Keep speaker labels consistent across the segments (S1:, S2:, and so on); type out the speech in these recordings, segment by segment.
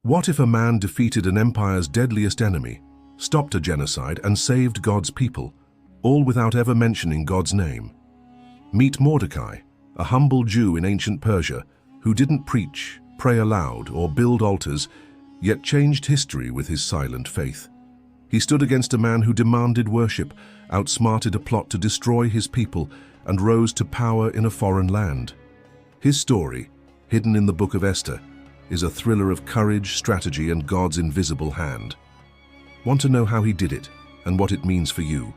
S1: What if a man defeated an empire's deadliest enemy, stopped a genocide, and saved God's people, all without ever mentioning God's name? Meet Mordecai, a humble Jew in ancient Persia who didn't preach, pray aloud, or build altars, yet changed history with his silent faith. He stood against a man who demanded worship, outsmarted a plot to destroy his people, and rose to power in a foreign land. His story, hidden in the Book of Esther, is a thriller of courage, strategy, and God's invisible hand. Want to know how he did it and what it means for you?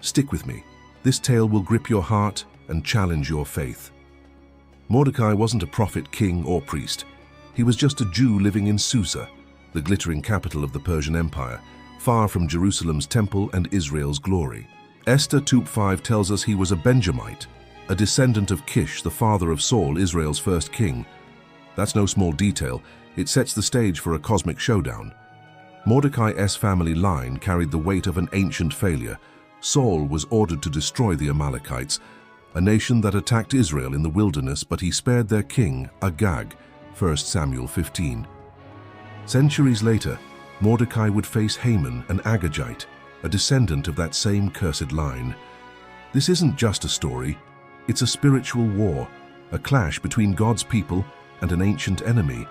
S1: Stick with me. This tale will grip your heart and challenge your faith. Mordecai wasn't a prophet, king, or priest. He was just a Jew living in Susa, the glittering capital of the Persian Empire, far from Jerusalem's temple and Israel's glory. Esther 2:5 tells us he was a Benjamite, a descendant of Kish, the father of Saul, Israel's first king. That's no small detail. It sets the stage for a cosmic showdown. Mordecai's family line carried the weight of an ancient failure. Saul was ordered to destroy the Amalekites, a nation that attacked Israel in the wilderness, but he spared their king, Agag, 1 Samuel 15. Centuries later, Mordecai would face Haman, an Agagite, a descendant of that same cursed line. This isn't just a story, it's a spiritual war, a clash between God's people and an ancient enemy.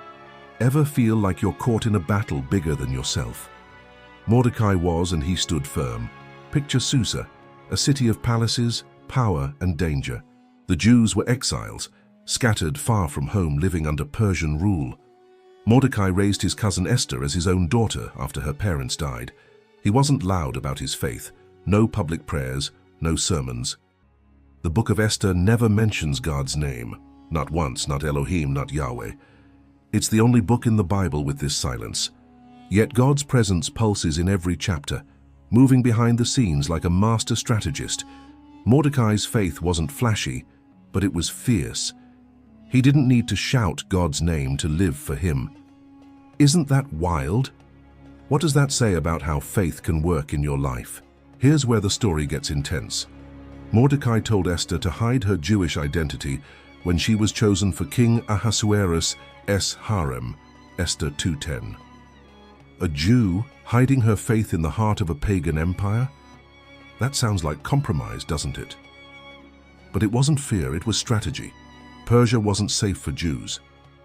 S1: Ever feel like you're caught in a battle bigger than yourself? Mordecai was, and he stood firm. Picture Susa, a city of palaces, power, and danger. The Jews were exiles, scattered far from home, living under Persian rule. Mordecai raised his cousin Esther as his own daughter after her parents died. He wasn't loud about his faith, no public prayers, no sermons. The Book of Esther never mentions God's name. Not once, not Elohim, not Yahweh. It's the only book in the Bible with this silence. Yet God's presence pulses in every chapter, moving behind the scenes like a master strategist. Mordecai's faith wasn't flashy, but it was fierce. He didn't need to shout God's name to live for him. Isn't that wild? What does that say about how faith can work in your life? Here's where the story gets intense. Mordecai told Esther to hide her Jewish identity when she was chosen for King Ahasuerus' harem, Esther 2:10. A Jew hiding her faith in the heart of a pagan empire? That sounds like compromise, doesn't it? But it wasn't fear, it was strategy. Persia wasn't safe for Jews.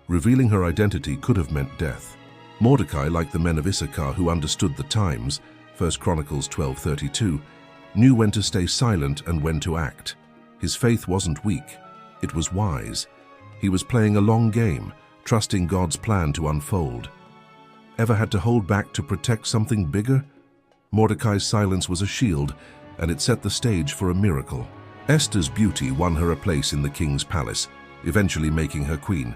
S1: Revealing her identity could have meant death. Mordecai, like the men of Issachar who understood the times, 1 Chronicles 12:32, knew when to stay silent and when to act. His faith wasn't weak. It was wise. He was playing a long game, trusting God's plan to unfold. Ever had to hold back to protect something bigger? Mordecai's silence was a shield, and it set the stage for a miracle. Esther's beauty won her a place in the king's palace, eventually making her queen.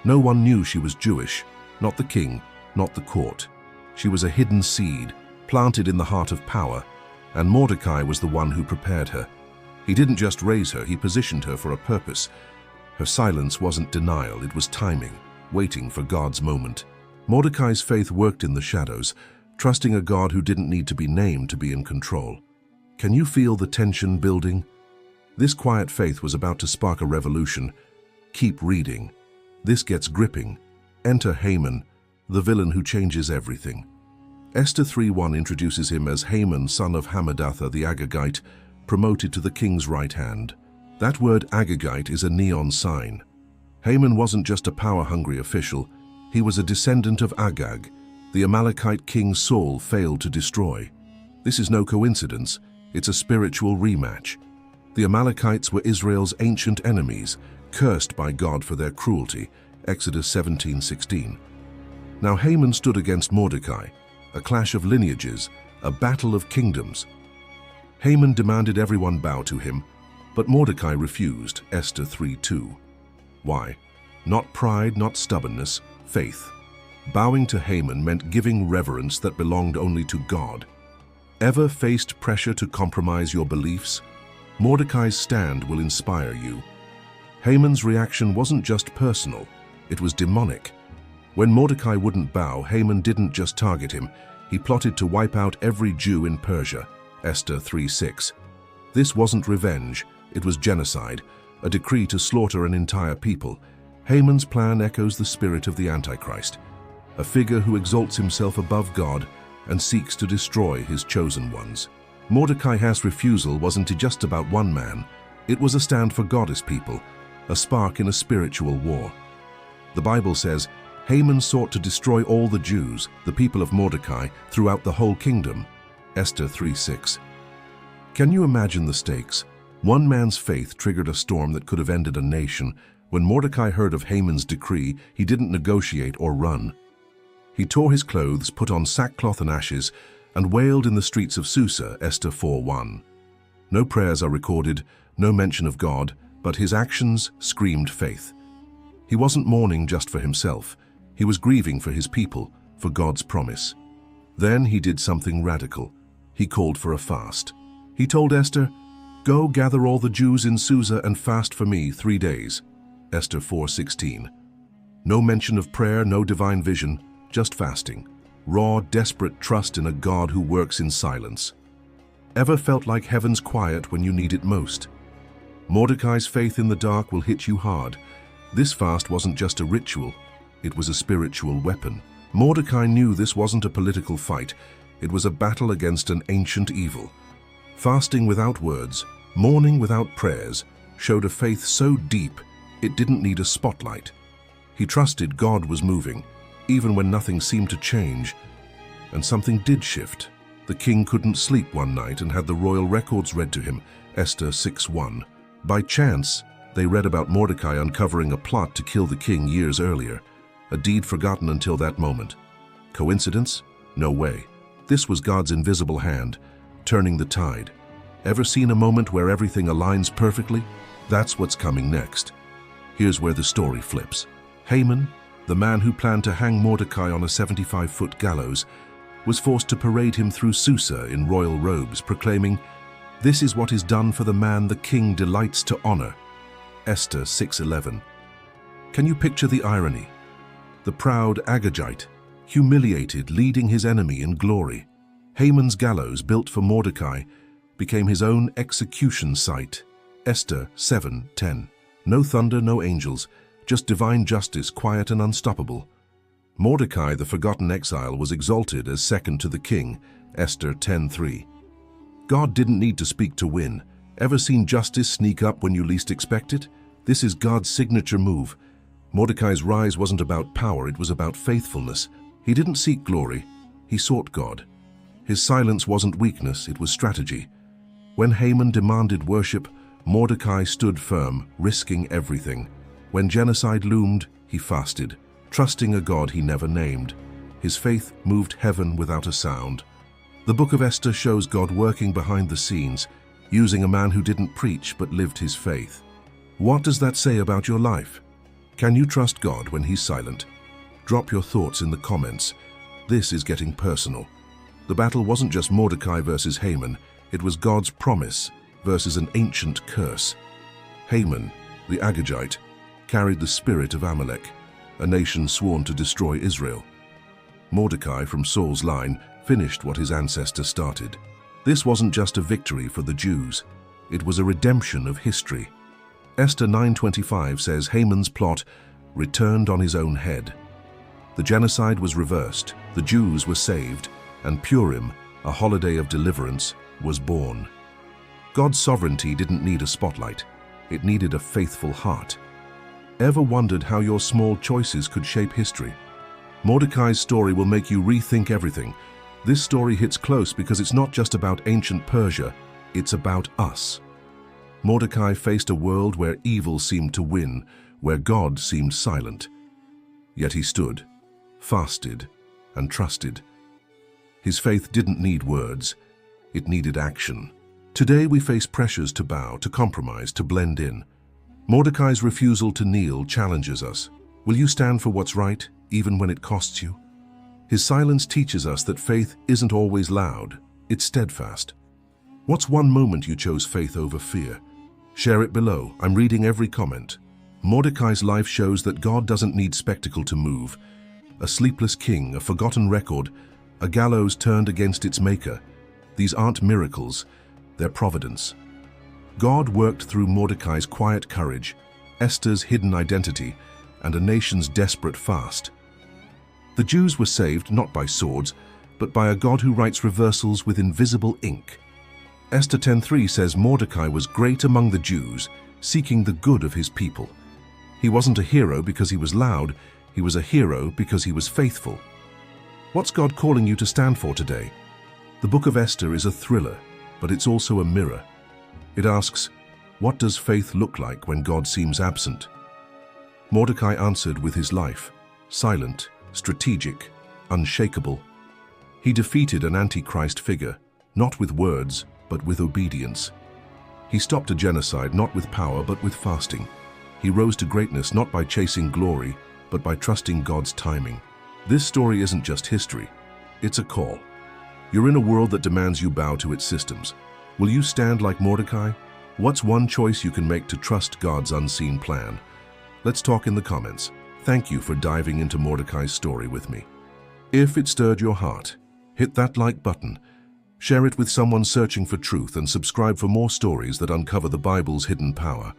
S1: No one knew she was Jewish, not the king, not the court. She was a hidden seed, planted in the heart of power, and Mordecai was the one who prepared her. He didn't just raise her, he positioned her for a purpose. Her silence wasn't denial, it was timing, waiting for God's moment. Mordecai's faith worked in the shadows, trusting a God who didn't need to be named to be in control. Can you feel the tension building? This quiet faith was about to spark a revolution. Keep reading. This gets gripping. Enter Haman, the villain who changes everything. Esther 3:1 introduces him as Haman, son of Hammedatha the Agagite, promoted to the king's right hand. That word Agagite is a neon sign. Haman wasn't just a power-hungry official, he was a descendant of Agag, the Amalekite king Saul failed to destroy. This is no coincidence, it's a spiritual rematch. The Amalekites were Israel's ancient enemies, cursed by God for their cruelty, Exodus 17:16. Now Haman stood against Mordecai, a clash of lineages, a battle of kingdoms. Haman demanded everyone bow to him, but Mordecai refused, Esther 3:2. Why? Not pride, not stubbornness, faith. Bowing to Haman meant giving reverence that belonged only to God. Ever faced pressure to compromise your beliefs? Mordecai's stand will inspire you. Haman's reaction wasn't just personal, it was demonic. When Mordecai wouldn't bow, Haman didn't just target him, he plotted to wipe out every Jew in Persia, Esther 3:6. This wasn't revenge, it was genocide, a decree to slaughter an entire people. Haman's plan echoes the spirit of the Antichrist, a figure who exalts himself above God and seeks to destroy his chosen ones. Mordecai's refusal wasn't just about one man, it was a stand for God's people, a spark in a spiritual war. The Bible says, Haman sought to destroy all the Jews, the people of Mordecai, throughout the whole kingdom. Esther 3:6. Can you imagine the stakes? One man's faith triggered a storm that could have ended a nation. When Mordecai heard of Haman's decree, he didn't negotiate or run. He tore his clothes, put on sackcloth and ashes, and wailed in the streets of Susa, Esther 4:1. No prayers are recorded, no mention of God, but his actions screamed faith. He wasn't mourning just for himself. He was grieving for his people, for God's promise. Then he did something radical. He called for a fast. He told Esther, "Go gather all the Jews in Susa and fast for me 3 days." Esther 4:16. No mention of prayer, no divine vision, just fasting. Raw, desperate trust in a God who works in silence. Ever felt like heaven's quiet when you need it most? Mordecai's faith in the dark will hit you hard. This fast wasn't just a ritual, it was a spiritual weapon. Mordecai knew this wasn't a political fight, it was a battle against an ancient evil. Fasting without words, mourning without prayers, showed a faith so deep it didn't need a spotlight. He trusted God was moving, even when nothing seemed to change. And something did shift. The king couldn't sleep one night and had the royal records read to him, Esther 6:1. By chance, they read about Mordecai uncovering a plot to kill the king years earlier, a deed forgotten until that moment. Coincidence? No way. This was God's invisible hand, turning the tide. Ever seen a moment where everything aligns perfectly? That's what's coming next. Here's where the story flips. Haman, the man who planned to hang Mordecai on a 75-foot gallows, was forced to parade him through Susa in royal robes, proclaiming, "This is what is done for the man the king delights to honor." Esther 6:11. Can you picture the irony? The proud Agagite, humiliated, leading his enemy in glory. Haman's gallows, built for Mordecai, became his own execution site. Esther 7:10. No thunder, no angels, just divine justice, quiet and unstoppable. Mordecai, the forgotten exile, was exalted as second to the king. Esther 10:3. God didn't need to speak to win. Ever seen justice sneak up when you least expect it? This is God's signature move. Mordecai's rise wasn't about power, it was about faithfulness. He didn't seek glory, he sought God. His silence wasn't weakness, it was strategy. When Haman demanded worship, Mordecai stood firm, risking everything. When genocide loomed, he fasted, trusting a God he never named. His faith moved heaven without a sound. The book of Esther shows God working behind the scenes, using a man who didn't preach but lived his faith. What does that say about your life? Can you trust God when he's silent? Drop your thoughts in the comments. This is getting personal. The battle wasn't just Mordecai versus Haman, it was God's promise versus an ancient curse. Haman, the Agagite, carried the spirit of Amalek, a nation sworn to destroy Israel. Mordecai, from Saul's line, finished what his ancestor started. This wasn't just a victory for the Jews, it was a redemption of history. Esther 9:25 says Haman's plot returned on his own head. The genocide was reversed, the Jews were saved, and Purim, a holiday of deliverance, was born. God's sovereignty didn't need a spotlight, it needed a faithful heart. Ever wondered how your small choices could shape history? Mordecai's story will make you rethink everything. This story hits close because it's not just about ancient Persia, it's about us. Mordecai faced a world where evil seemed to win, where God seemed silent. Yet he stood, fasted, and trusted. His faith didn't need words, it needed action. Today we face pressures to bow, to compromise, to blend in. Mordecai's refusal to kneel challenges us. Will you stand for what's right, even when it costs you? His silence teaches us that faith isn't always loud, it's steadfast. What's one moment you chose faith over fear? Share it below, I'm reading every comment. Mordecai's life shows that God doesn't need spectacle to move. A sleepless king, a forgotten record, a gallows turned against its maker. These aren't miracles, they're providence. God worked through Mordecai's quiet courage, Esther's hidden identity, and a nation's desperate fast. The Jews were saved not by swords, but by a God who writes reversals with invisible ink. Esther 10:3 says Mordecai was great among the Jews, seeking the good of his people. He wasn't a hero because he was loud, he was a hero because he was faithful. What's God calling you to stand for today? The book of Esther is a thriller, but it's also a mirror. It asks, what does faith look like when God seems absent? Mordecai answered with his life, silent, strategic, unshakable. He defeated an antichrist figure, not with words, but with obedience. He stopped a genocide not with power, but with fasting. He rose to greatness not by chasing glory, but by trusting God's timing. This story isn't just history, it's a call. You're in a world that demands you bow to its systems. Will you stand like Mordecai? What's one choice you can make to trust God's unseen plan? Let's talk in the comments. Thank you for diving into Mordecai's story with me. If it stirred your heart, hit that like button, share it with someone searching for truth, and subscribe for more stories that uncover the Bible's hidden power.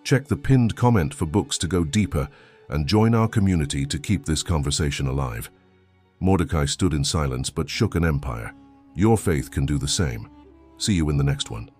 S1: Check the pinned comment for books to go deeper and join our community to keep this conversation alive. Mordecai stood in silence but shook an empire. Your faith can do the same. See you in the next one.